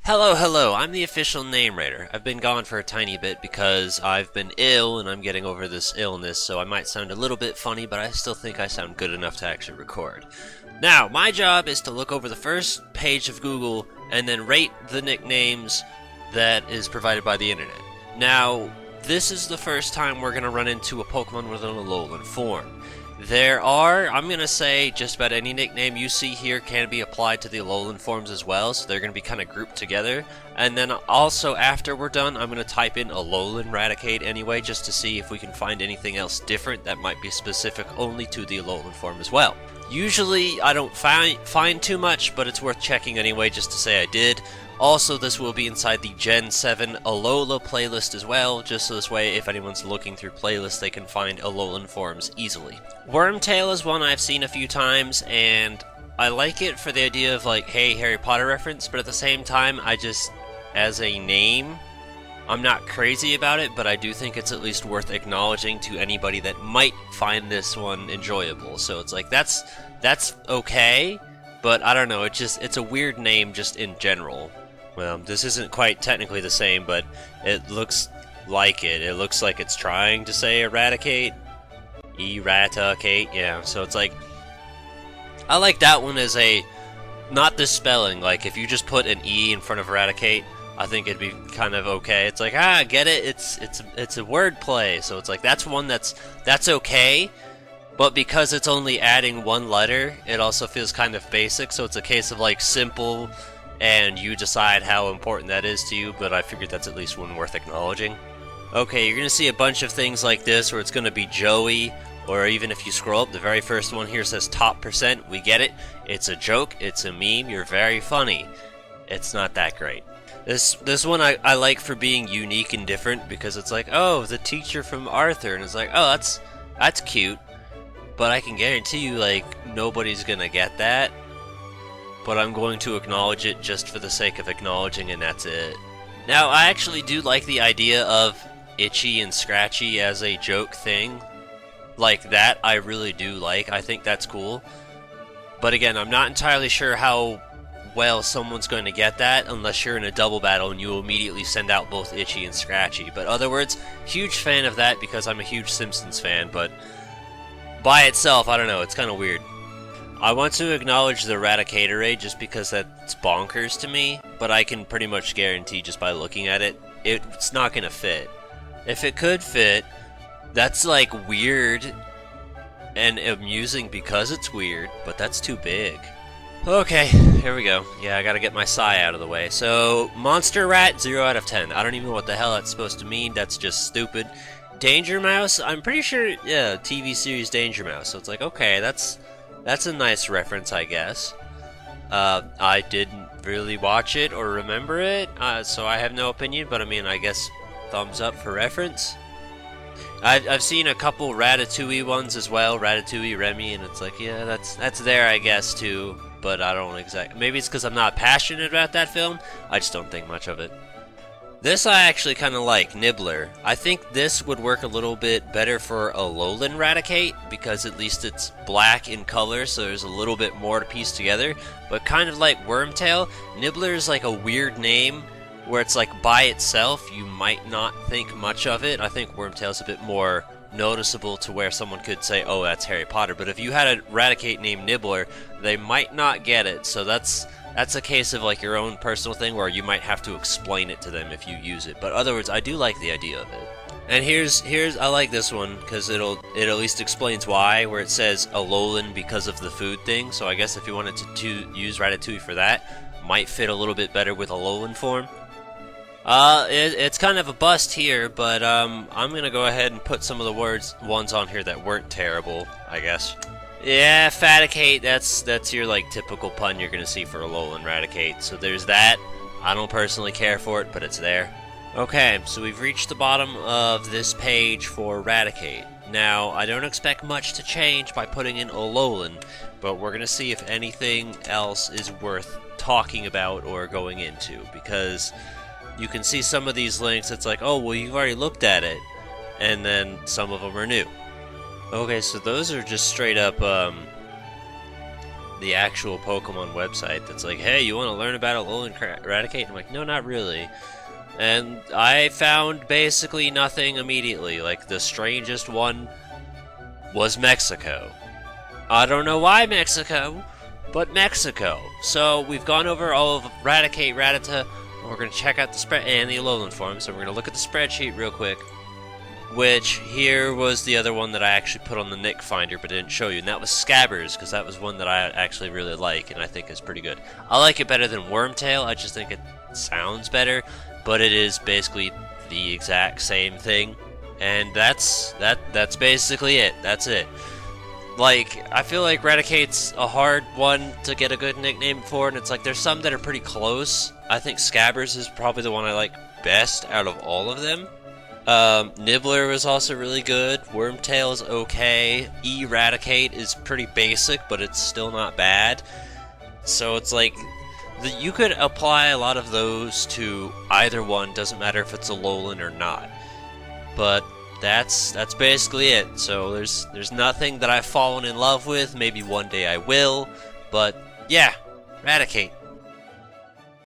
Hello, I'm the official name raider. I've been gone for a tiny bit because I've been ill and I'm getting over this illness, so I might sound a little bit funny, but I still think I sound good enough to actually record. Now, my job is to look over the first page of Google and then rate the nicknames that is provided by the internet. Now, this is the first time we're going to run into a Pokemon with an Alolan form. There are, I'm going to say, just about any nickname you see here can be applied to the Alolan forms as well, so they're going to be kind of grouped together. And then also, after we're done, I'm going to type in Alolan Raticate anyway, just to see if we can find anything else different that might be specific only to the Alolan form as well. Usually, I don't find too much, but it's worth checking anyway, just to say I did. Also, this will be inside the Gen 7 Alola playlist as well, just so this way if anyone's looking through playlists they can find Alolan forms easily. Wormtail is one I've seen a few times, and I like it for the idea of like, hey, Harry Potter reference, but at the same time, as a name, I'm not crazy about it, but I do think it's at least worth acknowledging to anybody that might find this one enjoyable. So it's like, that's okay, but I don't know, it's a weird name just in general. Well, this isn't quite technically the same, but it looks like it. It looks like it's trying to say eradicate. Raticate, yeah. So it's like, I like that one as not the spelling. Like, if you just put an E in front of eradicate, I think it'd be kind of okay. It's like, get it? It's a word play. So it's like, that's one that's okay. But because it's only adding one letter, it also feels kind of basic. So it's a case of like simple, and you decide how important that is to you, but I figured that's at least one worth acknowledging. Okay, you're going to see a bunch of things like this where it's going to be Joey, or even if you scroll up, the very first one here says top percent. We get it. It's a joke. It's a meme. You're very funny. It's not that great. This one I like for being unique and different, because it's like, oh, the teacher from Arthur, and it's like, oh, that's cute, but I can guarantee you, like, nobody's going to get that. But I'm going to acknowledge it just for the sake of acknowledging, and that's it. Now, I actually do like the idea of Itchy and Scratchy as a joke thing. Like that, I really do like. I think that's cool. But again, I'm not entirely sure how well someone's going to get that unless you're in a double battle and you immediately send out both Itchy and Scratchy. But other words, huge fan of that because I'm a huge Simpsons fan, but by itself, I don't know, it's kind of weird. I want to acknowledge the Raticate just because that's bonkers to me, but I can pretty much guarantee just by looking at it, it's not going to fit. If it could fit, that's like weird and amusing because it's weird, but that's too big. Okay, here we go. Yeah, I gotta get my sigh out of the way. So, Monster Rat, 0 out of 10. I don't even know what the hell that's supposed to mean, that's just stupid. Danger Mouse, I'm pretty sure, yeah, TV series Danger Mouse, so it's like, okay, that's a nice reference, I guess. I didn't really watch it or remember it, so I have no opinion, but I mean, I guess thumbs up for reference. I've seen a couple Ratatouille ones as well, Ratatouille, Remy, and it's like, yeah, that's there, I guess, too, but I don't exactly, maybe it's because I'm not passionate about that film, I just don't think much of it. This I actually kind of like, Nibbler. I think this would work a little bit better for Alolan Raticate, because at least it's black in color, so there's a little bit more to piece together. But kind of like Wormtail, Nibbler is like a weird name, where it's like by itself, you might not think much of it. I think Wormtail's a bit more noticeable to where someone could say, oh, that's Harry Potter. But if you had a Raticate named Nibbler, they might not get it, so that's a case of like your own personal thing where you might have to explain it to them if you use it. But other words, I do like the idea of it. And here's I like this one because it at least explains why, where it says Alolan because of the food thing. So I guess if you wanted to use Ratatouille for that, might fit a little bit better with Alolan form. It's kind of a bust here, but I'm gonna go ahead and put some of the ones on here that weren't terrible, I guess. Yeah, Faticate, that's your like typical pun you're gonna see for Alolan Raticate. So there's that. I don't personally care for it, but it's there. Okay, so we've reached the bottom of this page for Raticate. Now, I don't expect much to change by putting in Alolan, but we're gonna see if anything else is worth talking about or going into, because you can see some of these links, it's like, oh, well, you've already looked at it, and then some of them are new. Okay, so those are just straight up the actual Pokemon website that's like, hey, you want to learn about Alolan Raticate? I'm like, no, not really. And I found basically nothing immediately. Like, the strangest one was Mexico. I don't know why Mexico, but Mexico. So we've gone over all of Raticate, Rattata, and we're going to check out the spread and the Alolan form. So we're going to look at the spreadsheet real quick. Which, here was the other one that I actually put on the Nick Finder but didn't show you, and that was Scabbers, because that was one that I actually really like, and I think is pretty good. I like it better than Wormtail, I just think it sounds better, but it is basically the exact same thing, and that's basically it. That's it. Like, I feel like Raticate's a hard one to get a good nickname for, and it's like, there's some that are pretty close. I think Scabbers is probably the one I like best out of all of them. Nibbler was also really good. Wormtail is okay. Eradicate is pretty basic, but it's still not bad. So it's like, you could apply a lot of those to either one, doesn't matter if it's Alolan or not. But that's basically it. So there's nothing that I've fallen in love with. Maybe one day I will, but yeah, Raticate.